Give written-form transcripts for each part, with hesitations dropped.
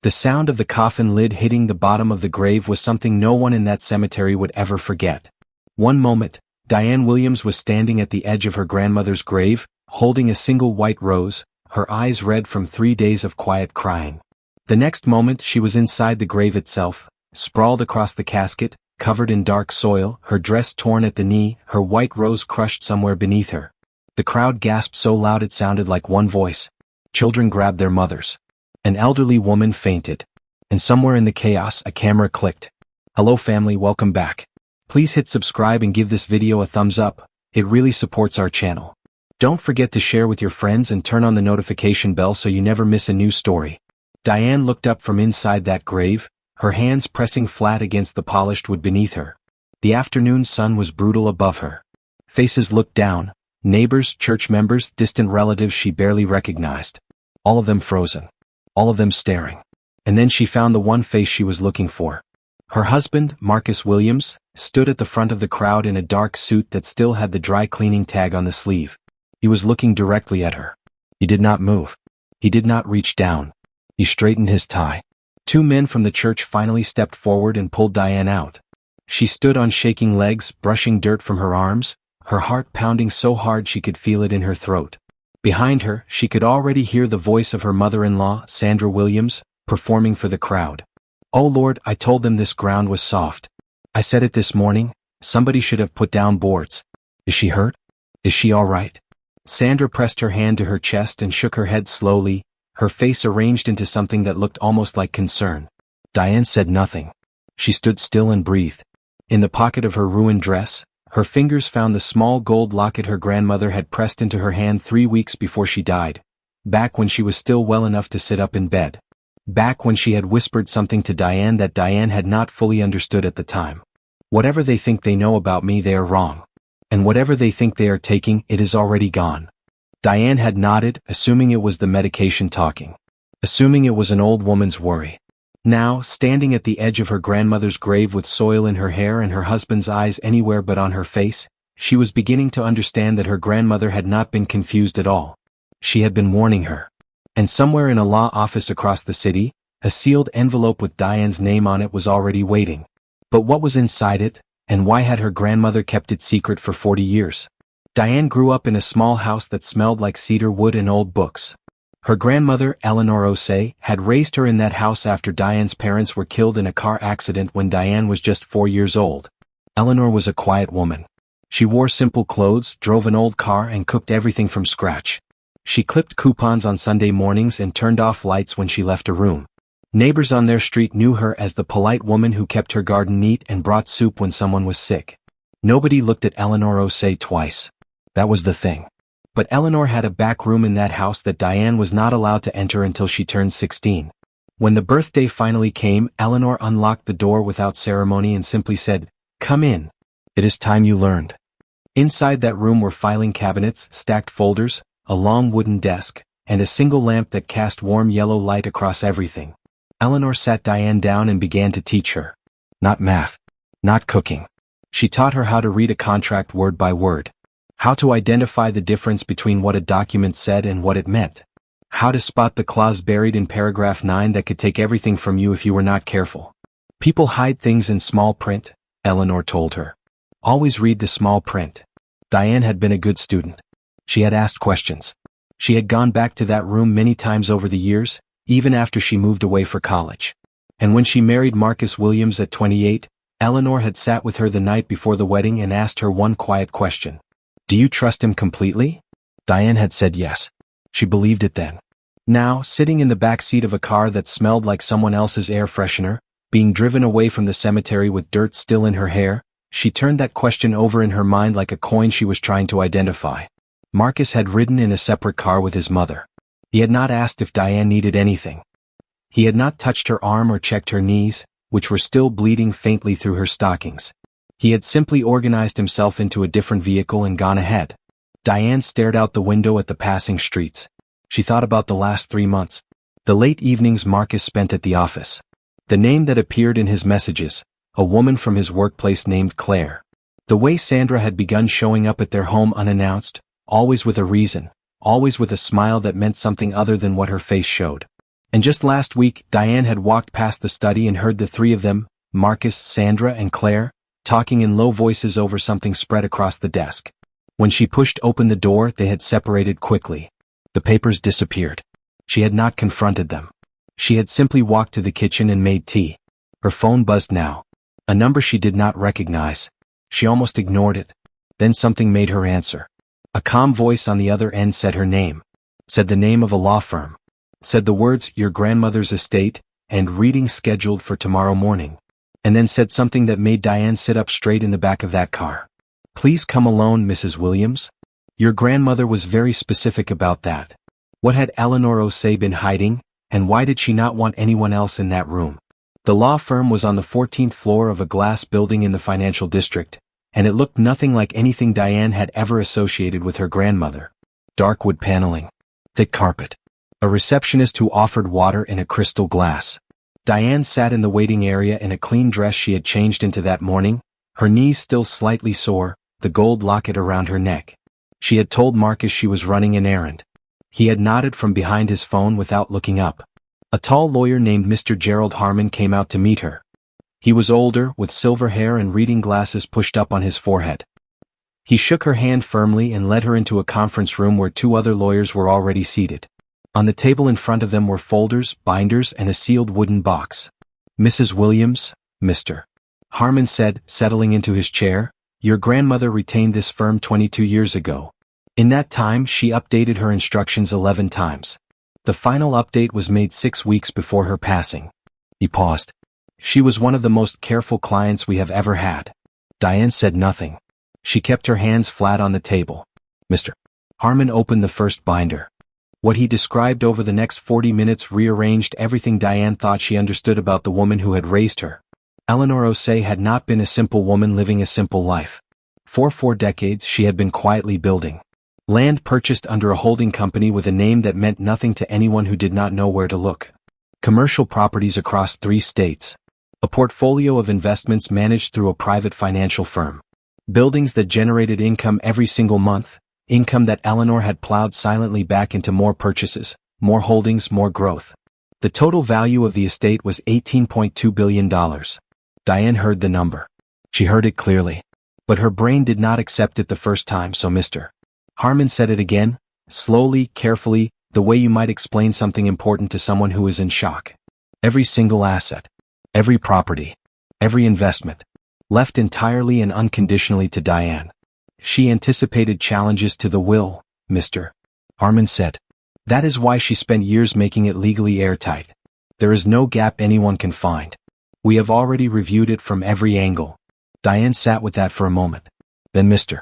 The sound of the coffin lid hitting the bottom of the grave was something no one in that cemetery would ever forget. One moment, Diane Williams was standing at the edge of her grandmother's grave, holding a single white rose, her eyes red from 3 days of quiet crying. The next moment she was inside the grave itself, sprawled across the casket, covered in dark soil, her dress torn at the knee, her white rose crushed somewhere beneath her. The crowd gasped so loud it sounded like one voice. Children grabbed their mothers. An elderly woman fainted. And somewhere in the chaos a camera clicked. Hello family, welcome back. Please hit subscribe and give this video a thumbs up, it really supports our channel. Don't forget to share with your friends and turn on the notification bell so you never miss a new story. Diane looked up from inside that grave, her hands pressing flat against the polished wood beneath her. The afternoon sun was brutal above her. Faces looked down, neighbors, church members, distant relatives she barely recognized. All of them frozen. All of them staring. And then she found the one face she was looking for. Her husband, Marcus Williams, stood at the front of the crowd in a dark suit that still had the dry cleaning tag on the sleeve. He was looking directly at her. He did not move. He did not reach down. He straightened his tie. 2 men from the church finally stepped forward and pulled Diane out. She stood on shaking legs, brushing dirt from her arms, her heart pounding so hard she could feel it in her throat. Behind her, she could already hear the voice of her mother-in-law, Sandra Williams, performing for the crowd. "Oh Lord, I told them this ground was soft. I said it this morning, somebody should have put down boards. Is she hurt? Is she all right?" Sandra pressed her hand to her chest and shook her head slowly, her face arranged into something that looked almost like concern. Diane said nothing. She stood still and breathed. In the pocket of her ruined dress, her fingers found the small gold locket her grandmother had pressed into her hand 3 weeks before she died. Back when she was still well enough to sit up in bed. Back when she had whispered something to Diane that Diane had not fully understood at the time. "Whatever they think they know about me, they are wrong. And whatever they think they are taking, it is already gone." Diane had nodded, assuming it was the medication talking. Assuming it was an old woman's worry. Now, standing at the edge of her grandmother's grave with soil in her hair and her husband's eyes anywhere but on her face, she was beginning to understand that her grandmother had not been confused at all. She had been warning her. And somewhere in a law office across the city, a sealed envelope with Diane's name on it was already waiting. But what was inside it, and why had her grandmother kept it secret for 40 years? Diane grew up in a small house that smelled like cedar wood and old books. Her grandmother, Eleanor Osei, had raised her in that house after Diane's parents were killed in a car accident when Diane was just 4 years old. Eleanor was a quiet woman. She wore simple clothes, drove an old car and cooked everything from scratch. She clipped coupons on Sunday mornings and turned off lights when she left a room. Neighbors on their street knew her as the polite woman who kept her garden neat and brought soup when someone was sick. Nobody looked at Eleanor Osei twice. That was the thing. But Eleanor had a back room in that house that Diane was not allowed to enter until she turned 16. When the birthday finally came, Eleanor unlocked the door without ceremony and simply said, "Come in. It is time you learned." Inside that room were filing cabinets, stacked folders, a long wooden desk, and a single lamp that cast warm yellow light across everything. Eleanor sat Diane down and began to teach her. Not math. Not cooking. She taught her how to read a contract word by word. How to identify the difference between what a document said and what it meant. How to spot the clause buried in paragraph 9 that could take everything from you if you were not careful. "People hide things in small print," Eleanor told her. "Always read the small print." Diane had been a good student. She had asked questions. She had gone back to that room many times over the years, even after she moved away for college. And when she married Marcus Williams at 28, Eleanor had sat with her the night before the wedding and asked her one quiet question. "Do you trust him completely?" Diane had said yes. She believed it then. Now, sitting in the back seat of a car that smelled like someone else's air freshener, being driven away from the cemetery with dirt still in her hair, she turned that question over in her mind like a coin she was trying to identify. Marcus had ridden in a separate car with his mother. He had not asked if Diane needed anything. He had not touched her arm or checked her knees, which were still bleeding faintly through her stockings. He had simply organized himself into a different vehicle and gone ahead. Diane stared out the window at the passing streets. She thought about the last 3 months. The late evenings Marcus spent at the office. The name that appeared in his messages, a woman from his workplace named Claire. The way Sandra had begun showing up at their home unannounced, always with a reason, always with a smile that meant something other than what her face showed. And just last week, Diane had walked past the study and heard the three of them, Marcus, Sandra, and Claire, talking in low voices over something spread across the desk. When she pushed open the door, they had separated quickly. The papers disappeared. She had not confronted them. She had simply walked to the kitchen and made tea. Her phone buzzed now. A number she did not recognize. She almost ignored it. Then something made her answer. A calm voice on the other end said her name. Said the name of a law firm. Said the words, "Your grandmother's estate," and "reading scheduled for tomorrow morning." And then said something that made Diane sit up straight in the back of that car. "Please come alone, Mrs. Williams." Your grandmother was very specific about that. What had Eleanor O'Shea been hiding, and why did she not want anyone else in that room? The law firm was on the 14th floor of a glass building in the financial district, and it looked nothing like anything Diane had ever associated with her grandmother. Dark wood paneling. Thick carpet. A receptionist who offered water in a crystal glass. Diane sat in the waiting area in a clean dress she had changed into that morning, her knees still slightly sore, the gold locket around her neck. She had told Marcus she was running an errand. He had nodded from behind his phone without looking up. A tall lawyer named Mr. Gerald Harmon came out to meet her. He was older, with silver hair and reading glasses pushed up on his forehead. He shook her hand firmly and led her into a conference room where two other lawyers were already seated. On the table in front of them were folders, binders, and a sealed wooden box. "Mrs. Williams, Mr. Harmon said, settling into his chair, "Your grandmother retained this firm 22 years ago. In that time, she updated her instructions 11 times. The final update was made 6 weeks before her passing." He paused. "She was one of the most careful clients we have ever had." Diane said nothing. She kept her hands flat on the table. Mr. Harmon opened the first binder. What he described over the next 40 minutes rearranged everything Diane thought she understood about the woman who had raised her. Eleanor O'Shea had not been a simple woman living a simple life. For 4 decades she had been quietly building. Land purchased under a holding company with a name that meant nothing to anyone who did not know where to look. Commercial properties across 3 states. A portfolio of investments managed through a private financial firm. Buildings that generated income every single month. Income that Eleanor had plowed silently back into more purchases, more holdings, more growth. The total value of the estate was $18.2 billion. Diane heard the number. She heard it clearly. But her brain did not accept it the first time, so Mr. Harmon said it again, slowly, carefully, the way you might explain something important to someone who is in shock. Every single asset. Every property. Every investment. Left entirely and unconditionally to Diane. She anticipated challenges to the will, Mr. Harmon said. That is why she spent years making it legally airtight. There is no gap anyone can find. We have already reviewed it from every angle. Diane sat with that for a moment. Then Mr.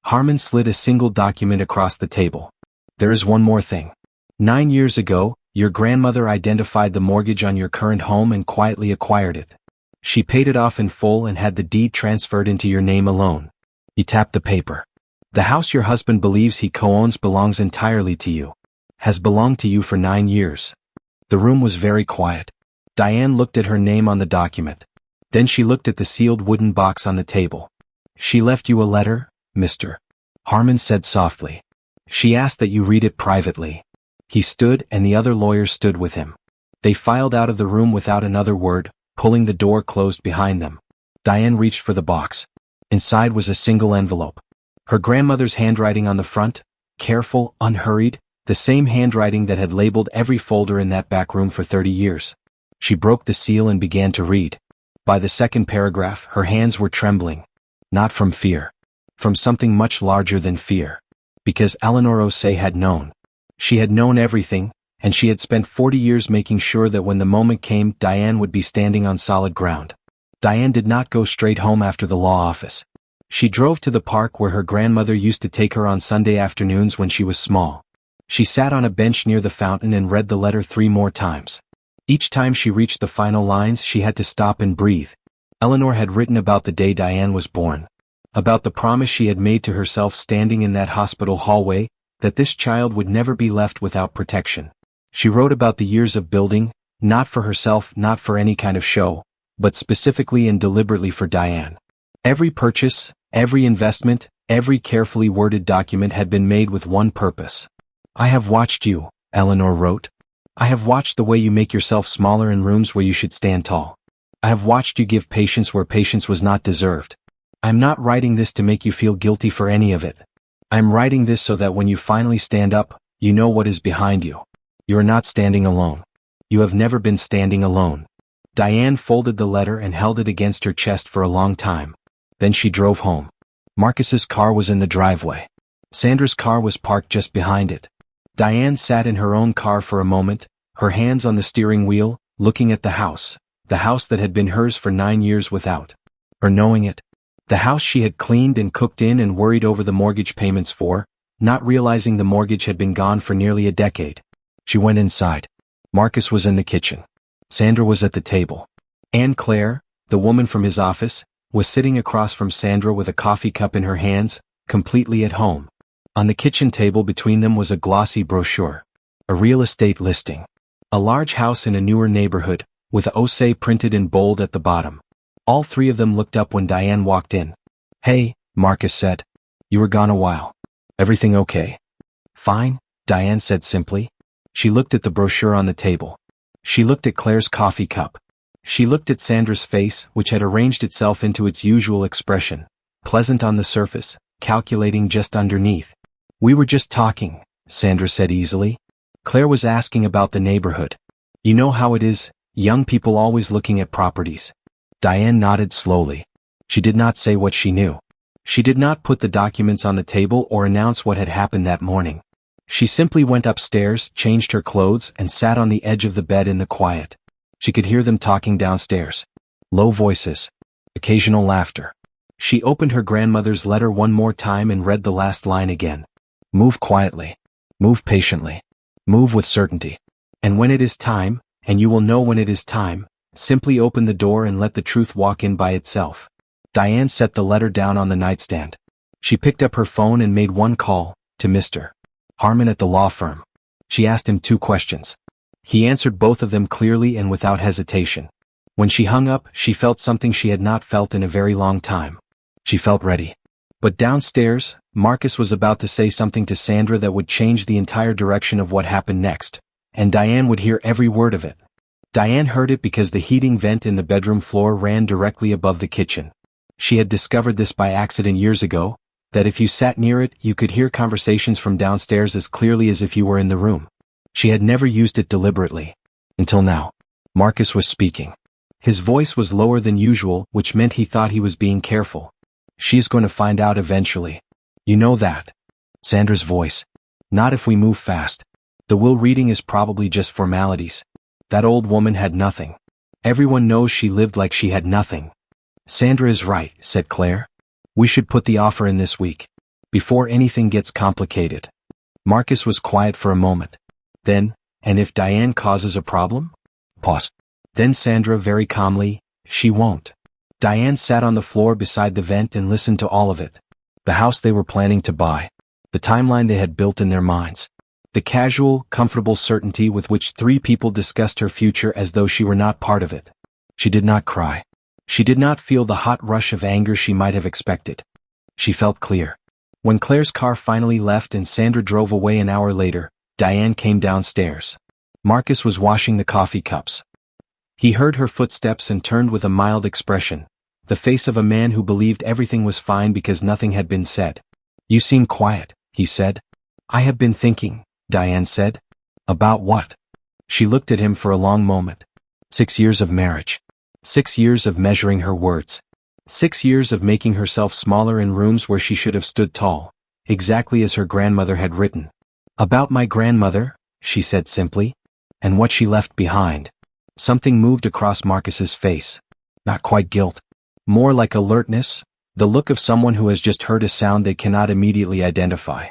Harmon slid a single document across the table. There is one more thing. 9 years ago, your grandmother identified the mortgage on your current home and quietly acquired it. She paid it off in full and had the deed transferred into your name alone. He tapped the paper. The house your husband believes he co-owns belongs entirely to you. Has belonged to you for 9 years. The room was very quiet. Diane looked at her name on the document. Then she looked at the sealed wooden box on the table. She left you a letter, Mr. Harmon said softly. She asked that you read it privately. He stood and the other lawyers stood with him. They filed out of the room without another word, pulling the door closed behind them. Diane reached for the box. Inside was a single envelope. Her grandmother's handwriting on the front, careful, unhurried, the same handwriting that had labeled every folder in that back room for 30 years. She broke the seal and began to read. By the second paragraph, her hands were trembling. Not from fear. From something much larger than fear. Because Eleanor O'Shea had known. She had known everything, and she had spent 40 years making sure that when the moment came, Diane would be standing on solid ground. Diane did not go straight home after the law office. She drove to the park where her grandmother used to take her on Sunday afternoons when she was small. She sat on a bench near the fountain and read the letter 3 more times. Each time she reached the final lines, she had to stop and breathe. Eleanor had written about the day Diane was born. About the promise she had made to herself standing in that hospital hallway, that this child would never be left without protection. She wrote about the years of building, not for herself, not for any kind of show, but specifically and deliberately for Diane. Every purchase, every investment, every carefully worded document had been made with one purpose. I have watched you, Eleanor wrote. I have watched the way you make yourself smaller in rooms where you should stand tall. I have watched you give patience where patience was not deserved. I'm not writing this to make you feel guilty for any of it. I'm writing this so that when you finally stand up, you know what is behind you. You are not standing alone. You have never been standing alone. Diane folded the letter and held it against her chest for a long time. Then she drove home. Marcus's car was in the driveway. Sandra's car was parked just behind it. Diane sat in her own car for a moment, her hands on the steering wheel, looking at the house that had been hers for 9 years without her knowing it. The house she had cleaned and cooked in and worried over the mortgage payments for, not realizing the mortgage had been gone for nearly a decade. She went inside. Marcus was in the kitchen. Sandra was at the table. Anne Claire, the woman from his office, was sitting across from Sandra with a coffee cup in her hands, completely at home. On the kitchen table between them was a glossy brochure. A real estate listing. A large house in a newer neighborhood, with OSE printed in bold at the bottom. All three of them looked up when Diane walked in. "Hey," Marcus said. "You were gone a while. Everything okay?" "Fine," Diane said simply. She looked at the brochure on the table. She looked at Claire's coffee cup. She looked at Sandra's face, which had arranged itself into its usual expression, pleasant on the surface, calculating just underneath. "We were just talking," Sandra said easily. Claire was asking about the neighborhood. "You know how it is, young people always looking at properties." Diane nodded slowly. She did not say what she knew. She did not put the documents on the table or announce what had happened that morning. She simply went upstairs, changed her clothes, and sat on the edge of the bed in the quiet. She could hear them talking downstairs. Low voices. Occasional laughter. She opened her grandmother's letter one more time and read the last line again. "Move quietly. Move patiently. Move with certainty. And when it is time, and you will know when it is time, simply open the door and let the truth walk in by itself." Diane set the letter down on the nightstand. She picked up her phone and made one call, to Mr. Harmon at the law firm. She asked him 2 questions. He answered both of them clearly and without hesitation. When she hung up, she felt something she had not felt in a very long time. She felt ready. But downstairs, Marcus was about to say something to Sandra that would change the entire direction of what happened next, and Diane would hear every word of it. Diane heard it because the heating vent in the bedroom floor ran directly above the kitchen. She had discovered this by accident years ago, that if you sat near it, you could hear conversations from downstairs as clearly as if you were in the room. She had never used it deliberately. Until now. Marcus was speaking. His voice was lower than usual, which meant he thought he was being careful. "She is going to find out eventually. You know that." Sandra's voice. "Not if we move fast. The will reading is probably just formalities. That old woman had nothing. Everyone knows she lived like she had nothing." "Sandra is right," said Claire. "We should put the offer in this week. Before anything gets complicated." Marcus was quiet for a moment. Then, "And if Diane causes a problem?" Pause. Then Sandra very calmly, "She won't." Diane sat on the floor beside the vent and listened to all of it. The house they were planning to buy. The timeline they had built in their minds. The casual, comfortable certainty with which 3 people discussed her future as though she were not part of it. She did not cry. She did not feel the hot rush of anger she might have expected. She felt clear. When Claire's car finally left and Sandra drove away an hour later, Diane came downstairs. Marcus was washing the coffee cups. He heard her footsteps and turned with a mild expression, the face of a man who believed everything was fine because nothing had been said. "You seem quiet," he said. "I have been thinking," Diane said. "About what?" She looked at him for a long moment. 6 years of marriage. 6 years of measuring her words. 6 years of making herself smaller in rooms where she should have stood tall, exactly as her grandmother had written. "About my grandmother," she said simply, "and what she left behind." Something moved across Marcus's face. Not quite guilt. More like alertness, the look of someone who has just heard a sound they cannot immediately identify.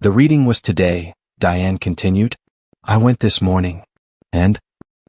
"The reading was today," Diane continued. "I went this morning. And?"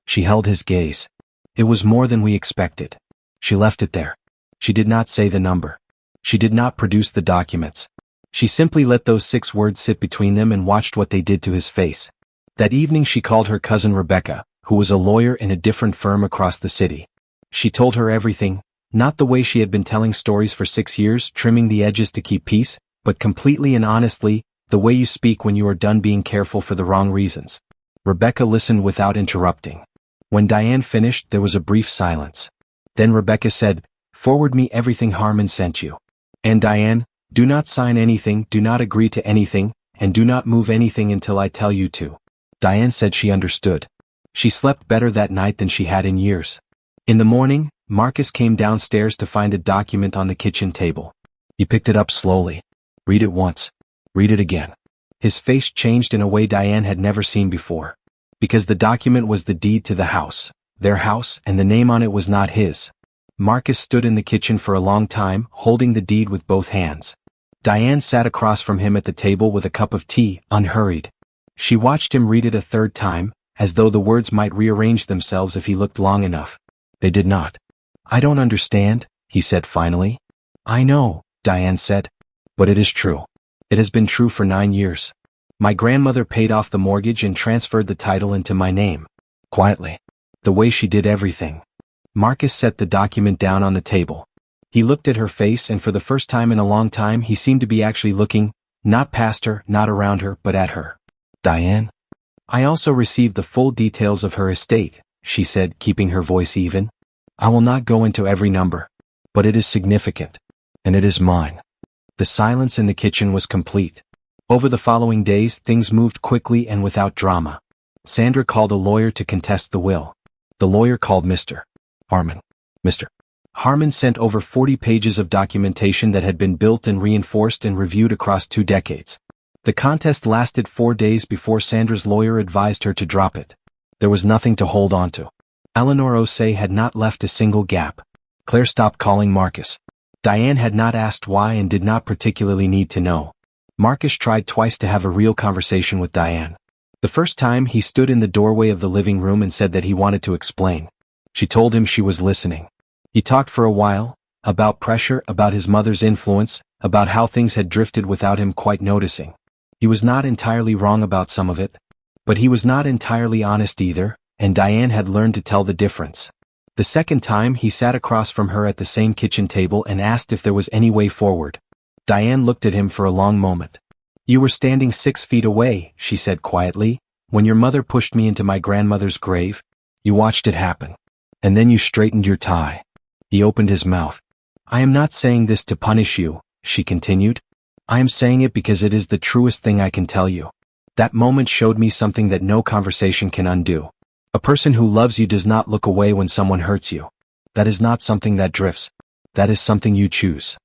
She held his gaze. "It was more than we expected." She left it there. She did not say the number. She did not produce the documents. She simply let those 6 words sit between them and watched what they did to his face. That evening she called her cousin Rebecca, who was a lawyer in a different firm across the city. She told her everything, not the way she had been telling stories for 6 years, trimming the edges to keep peace, but completely and honestly, the way you speak when you are done being careful for the wrong reasons. Rebecca listened without interrupting. When Diane finished, there was a brief silence. Then Rebecca said, "Forward me everything Harmon sent you. And Diane, do not sign anything, do not agree to anything, and do not move anything until I tell you to." Diane said she understood. She slept better that night than she had in years. In the morning, Marcus came downstairs to find a document on the kitchen table. He picked it up slowly. "Read it once. Read it again." His face changed in a way Diane had never seen before. Because the document was the deed to the house, their house, and the name on it was not his. Marcus stood in the kitchen for a long time, holding the deed with both hands. Diane sat across from him at the table with a cup of tea, unhurried. She watched him read it a third time, as though the words might rearrange themselves if he looked long enough. They did not. "I don't understand," he said finally. "I know," Diane said. "But it is true. It has been true for 9 years. My grandmother paid off the mortgage and transferred the title into my name. Quietly. The way she did everything." Marcus set the document down on the table. He looked at her face, and for the first time in a long time he seemed to be actually looking, not past her, not around her, but at her. "Diane? I also received the full details of her estate," she said, keeping her voice even. "I will not go into every number. But it is significant. And it is mine." The silence in the kitchen was complete. Over the following days, things moved quickly and without drama. Sandra called a lawyer to contest the will. The lawyer called Mr. Harmon. Mr. Harmon sent over 40 pages of documentation that had been built and reinforced and reviewed across 2 decades. The contest lasted 4 days before Sandra's lawyer advised her to drop it. There was nothing to hold on to. Eleanor Osei had not left a single gap. Claire stopped calling Marcus. Diane had not asked why and did not particularly need to know. Marcus tried twice to have a real conversation with Diane. The first time, he stood in the doorway of the living room and said that he wanted to explain. She told him she was listening. He talked for a while, about pressure, about his mother's influence, about how things had drifted without him quite noticing. He was not entirely wrong about some of it. But he was not entirely honest either, and Diane had learned to tell the difference. The second time, he sat across from her at the same kitchen table and asked if there was any way forward. Diane looked at him for a long moment. "You were standing 6 feet away," she said quietly, "when your mother pushed me into my grandmother's grave. You watched it happen. And then you straightened your tie." He opened his mouth. "I am not saying this to punish you," she continued. "I am saying it because it is the truest thing I can tell you. That moment showed me something that no conversation can undo. A person who loves you does not look away when someone hurts you. That is not something that drifts. That is something you choose."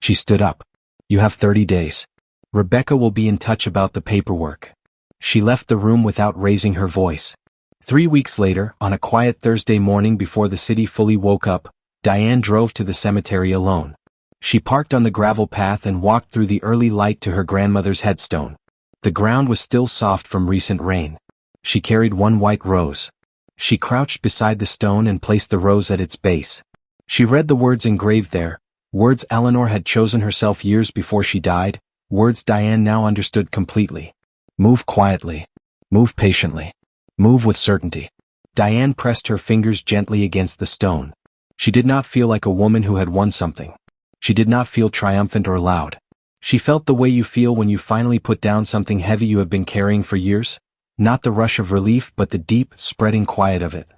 She stood up. "You have 30 days. Rebecca will be in touch about the paperwork." She left the room without raising her voice. 3 weeks later, on a quiet Thursday morning before the city fully woke up, Diane drove to the cemetery alone. She parked on the gravel path and walked through the early light to her grandmother's headstone. The ground was still soft from recent rain. She carried one white rose. She crouched beside the stone and placed the rose at its base. She read the words engraved there, words Eleanor had chosen herself years before she died, words Diane now understood completely. Move quietly. Move patiently. Move with certainty. Diane pressed her fingers gently against the stone. She did not feel like a woman who had won something. She did not feel triumphant or loud. She felt the way you feel when you finally put down something heavy you have been carrying for years. Not the rush of relief, but the deep, spreading quiet of it.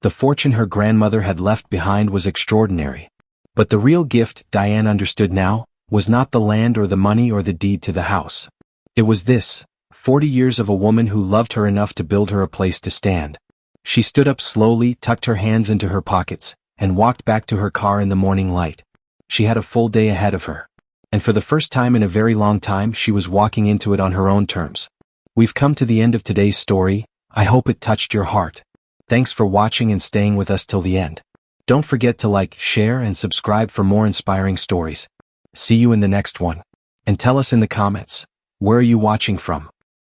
The fortune her grandmother had left behind was extraordinary. But the real gift, Diane understood now, was not the land or the money or the deed to the house. It was this, 40 years of a woman who loved her enough to build her a place to stand. She stood up slowly, tucked her hands into her pockets, and walked back to her car in the morning light. She had a full day ahead of her. And for the first time in a very long time, she was walking into it on her own terms. We've come to the end of today's story. I hope it touched your heart. Thanks for watching and staying with us till the end. Don't forget to like, share, and subscribe for more inspiring stories. See you in the next one. And tell us in the comments, where are you watching from?